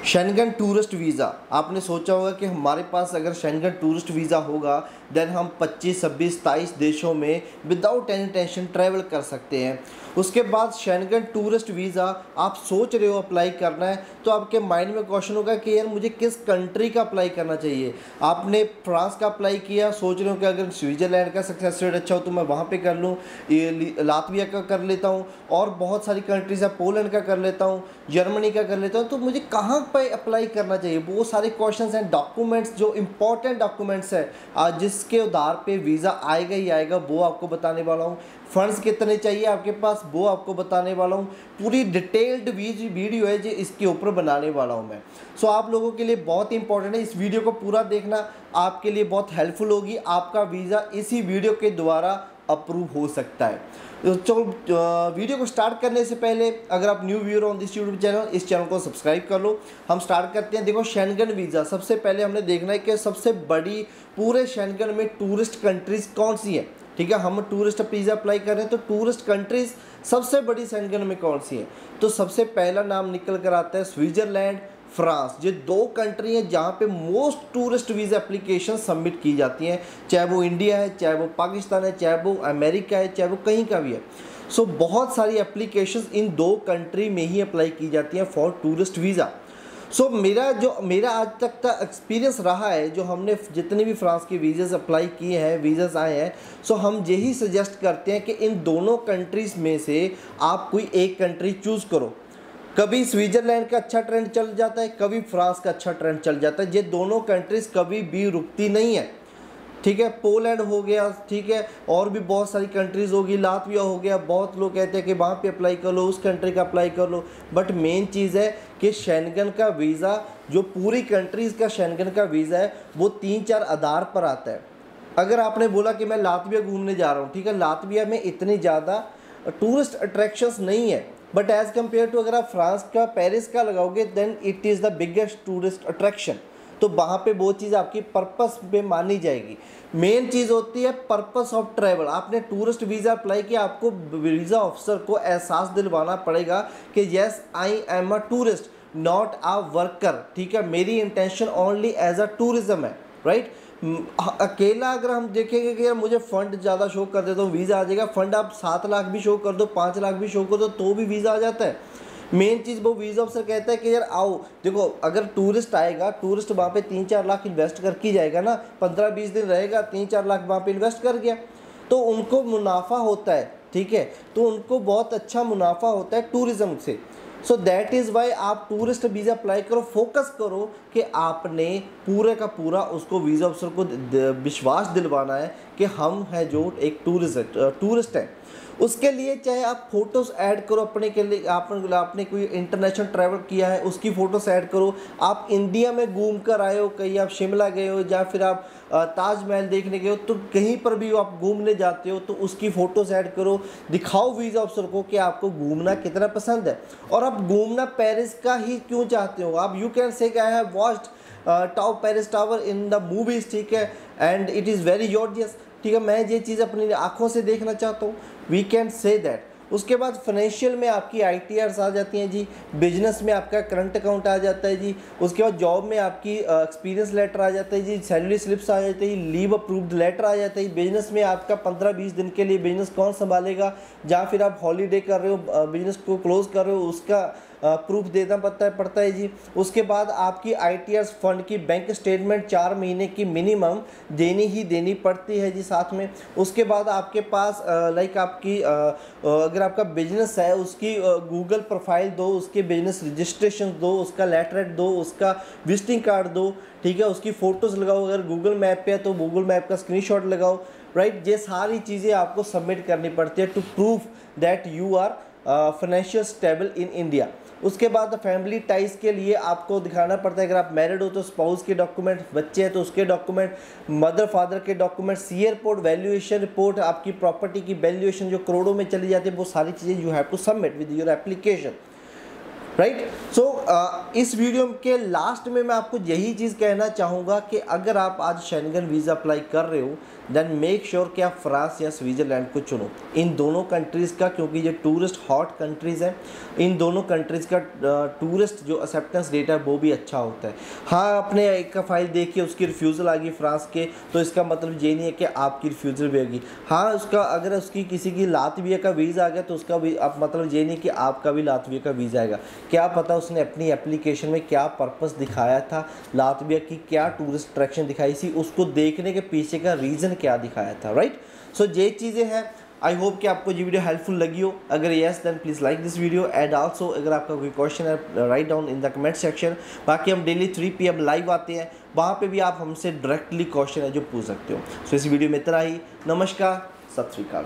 Schengen tourist visa, आपने सोचा होगा कि हमारे पास अगर शेंगन टूरिस्ट वीज़ा होगा देन हम 25, 26, 27 देशों में विदाउट एनी टेंशन ट्रैवल कर सकते हैं। उसके बाद शेंगन टूरिस्ट वीज़ा आप सोच रहे हो अप्लाई करना है तो आपके माइंड में क्वेश्चन होगा कि यार मुझे किस कंट्री का अप्लाई करना चाहिए। आपने फ्रांस का अप्लाई किया, सोच रहे हो कि अगर स्विट्ज़रलैंड का सक्सेस रेट अच्छा हो तो मैं वहाँ पे कर लूँ, ये लातविया का कर लेता हूँ और बहुत सारी कंट्रीज़ है, पोलैंड का कर लेता हूँ, जर्मनी का कर लेता हूँ, तो मुझे कहाँ पे अप्लाई करना चाहिए। वो सारे क्वेश्चंस हैं, डॉक्यूमेंट्स जो इंपॉर्टेंट डॉक्यूमेंट्स हैं जिसके आधार पे वीज़ा आएगा ही आएगा वो आपको बताने वाला हूँ। फंड्स कितने चाहिए आपके पास वो आपको बताने वाला हूँ। पूरी डिटेल्ड वीडियो है जो इसके ऊपर बनाने वाला हूँ मैं। सो आप लोगों के लिए बहुत ही इंपॉर्टेंट है, इस वीडियो को पूरा देखना, आपके लिए बहुत हेल्पफुल होगी। आपका वीज़ा इसी वीडियो के द्वारा अप्रूव हो सकता है। तो वीडियो को स्टार्ट करने से पहले अगर आप new viewer on this YouTube channel, इस चैनल को सब्सक्राइब कर लो। हम स्टार्ट करते हैं। देखो शेंगन वीज़ा, सबसे पहले हमने देखना है कि सबसे बड़ी पूरे शेंगन में टूरिस्ट कंट्रीज़ कौन सी है। ठीक है, हम टूरिस्ट वीज़ा अप्लाई कर रहे हैं तो टूरिस्ट कंट्रीज़ सबसे बड़ी शेंगन में कौन सी है। तो सबसे पहला नाम निकल कर आता है स्विट्ज़रलैंड, फ्रांस। ये दो कंट्री हैं जहाँ पे most tourist visa application submit की जाती हैं, चाहे वो इंडिया है, चाहे वो पाकिस्तान है, चाहे वो अमेरिका है, चाहे वो कहीं का भी है। सो बहुत सारी एप्लीकेशंस इन दो कंट्री में ही अप्लाई की जाती हैं फॉर टूरिस्ट वीज़ा। सो मेरा आज तक का एक्सपीरियंस रहा है, जो हमने जितने भी फ्रांस के वीज़ाज़ अप्लाई किए हैं, वीज़ाज़ आए हैं, सो हम यही सजेस्ट करते हैं कि इन दोनों कंट्रीज़ में से आप कोई एक कंट्री चूज़ करो। कभी स्विट्ज़रलैंड का अच्छा ट्रेंड चल जाता है, कभी फ्रांस का अच्छा ट्रेंड चल जाता है। ये दोनों कंट्रीज़ कभी भी रुकती नहीं है। ठीक है, पोलैंड हो गया, ठीक है, और भी बहुत सारी कंट्रीज़ होगी, लातविया हो गया। बहुत लोग कहते हैं कि वहाँ पे अप्लाई कर लो, उस कंट्री का अप्लाई कर लो, बट मेन चीज़ है कि शेंगन का वीज़ा, जो पूरी कंट्रीज़ का शेंगन का वीज़ा है, वो 3-4 आधार पर आता है। अगर आपने बोला कि मैं लातविया घूमने जा रहा हूँ, ठीक है, लातविया में इतनी ज़्यादा टूरिस्ट अट्रैक्शंस नहीं है, बट एज़ कम्पेयर टू अगर आप फ्रांस का, पेरिस का लगाओगे then it is the biggest tourist attraction. तो वहाँ पे वो चीज़ आपकी पर्पस पे मानी जाएगी। मेन चीज़ होती है पर्पस ऑफ ट्रैवल। आपने टूरिस्ट वीज़ा अप्लाई किया, आपको वीज़ा ऑफिसर को एहसास दिलवाना पड़ेगा कि yes I am a tourist not a worker. ठीक है, मेरी intention only as a tourism है, राइट। अकेला अगर हम देखेंगे कि यार मुझे फ़ंड ज़्यादा शो कर देता हूँ वीज़ा आ जाएगा, फ़ंड आप 7 लाख भी शो कर दो, 5 लाख भी शो कर दो तो भी वीज़ा आ जाता है। मेन चीज़ वो वीज़ा ऑफिसर कहता है कि यार आओ। देखो, अगर टूरिस्ट आएगा, टूरिस्ट वहाँ पे 3-4 लाख इन्वेस्ट करके जाएगा ना, 15-20 दिन रहेगा, 3-4 लाख वहाँ पे इन्वेस्ट कर गया, तो उनको मुनाफा होता है। ठीक है, तो उनको बहुत अच्छा मुनाफा होता है टूरिज़्म से। सो दैट इज़ वाई आप टूरिस्ट वीज़ा अप्लाई करो, फोकस करो कि आपने पूरे का पूरा उसको वीज़ा ऑफिसर को विश्वास दिलवाना है कि हम हैं जो एक टूरिस्ट हैं। उसके लिए चाहे आप फ़ोटोज़ ऐड करो अपने के लिए, आपने कोई इंटरनेशनल ट्रैवल किया है उसकी फ़ोटोज़ ऐड करो। आप इंडिया में घूम कर आए हो, कहीं आप शिमला गए हो या फिर आप ताजमहल देखने गए हो, तो कहीं पर भी आप घूमने जाते हो तो उसकी फ़ोटोज़ ऐड करो। दिखाओ वीज़ा ऑफिसर को कि आपको घूमना कितना पसंद है और आप घूमना पेरिस का ही क्यों चाहते हो। आप you can say I have watched Paris tower in the movies, ठीक है, and it is very gorgeous. ठीक है, मैं ये चीज़ अपनी आँखों से देखना चाहता हूँ, वी कैन से दैट। उसके बाद फाइनेंशियल में आपकी ITRs आ जाती हैं जी, बिजनेस में आपका करंट अकाउंट आ जाता है जी, उसके बाद जॉब में आपकी एक्सपीरियंस लेटर आ जाता है जी, सैलरी स्लिप्स आ जाती है, लीव अप्रूव्ड लेटर आ जाता है। बिजनेस में आपका 15-20 दिन के लिए बिजनेस कौन संभालेगा, या फिर आप हॉलीडे कर रहे हो, बिजनेस को क्लोज कर रहे हो, उसका प्रूफ देना पड़ता है जी। उसके बाद आपकी ITRs फंड की बैंक स्टेटमेंट 4 महीने की मिनिमम देनी पड़ती है जी साथ में। उसके बाद आपके पास लाइक आपकी अगर आपका बिजनेस है उसकी गूगल प्रोफाइल दो, उसके बिजनेस रजिस्ट्रेशन दो, उसका लेटरेट दो, उसका विजिटिंग कार्ड दो। ठीक है, उसकी फ़ोटोज़ लगाओ, अगर गूगल मैप पे है तो गूगल मैप का स्क्रीनशॉट लगाओ, राइट। ये सारी चीज़ें आपको सबमिट करनी पड़ती है to prove that you are financial stable in India. उसके बाद फैमिली टाइज के लिए आपको दिखाना पड़ता है, अगर आप मैरिड हो तो स्पाउस के डॉक्यूमेंट, बच्चे हैं तो उसके डॉक्यूमेंट, मदर फादर के document, C report, valuation report, आपकी प्रॉपर्टी की वैल्यूएशन जो करोड़ों में चली जाती है, वो सारी चीज़ें you have to submit with your application. Right. So इस वीडियो के लास्ट में मैं आपको यही चीज़ कहना चाहूँगा कि अगर आप आज शेंगन वीज़ा अप्लाई कर रहे हो देन मेक श्योर कि आप फ्रांस या स्विट्ज़रलैंड को चुनो, इन दोनों कंट्रीज़ का, क्योंकि ये टूरिस्ट हॉट कंट्रीज़ हैं। इन दोनों कंट्रीज़ का टूरिस्ट जो एक्सेप्टेंस रेट है वो भी अच्छा होता है। हाँ, आपने एक का फाइल देखी उसकी रिफ्यूज़ल आ गई फ्रांस के, तो इसका मतलब ये नहीं है कि आपकी रिफ्यूज़ल भी होगी। हाँ, उसका अगर उसकी किसी की लातविया का वीज़ा आ गया तो उसका भी अब मतलब ये नहीं कि आपका भी लातविया का वीज़ा आएगा। क्या पता उसने अपनी एप्लीकेशन में क्या पर्पस दिखाया था, लातविया की क्या टूरिस्ट अट्रैक्शन दिखाई थी, उसको देखने के पीछे का रीज़न क्या दिखाया था, राइट। सो ये चीज़ें हैं। आई होप कि आपको ये वीडियो हेल्पफुल लगी हो। अगर yes then please like this video and also अगर आपका कोई क्वेश्चन है write down in the comment section. बाकी हम डेली 3 PM लाइव आते हैं, वहाँ पे भी आप हमसे डायरेक्टली क्वेश्चन है जो पूछ सकते हो। सो इस वीडियो में इतना ही। नमस्कार, सत श्री अकाल।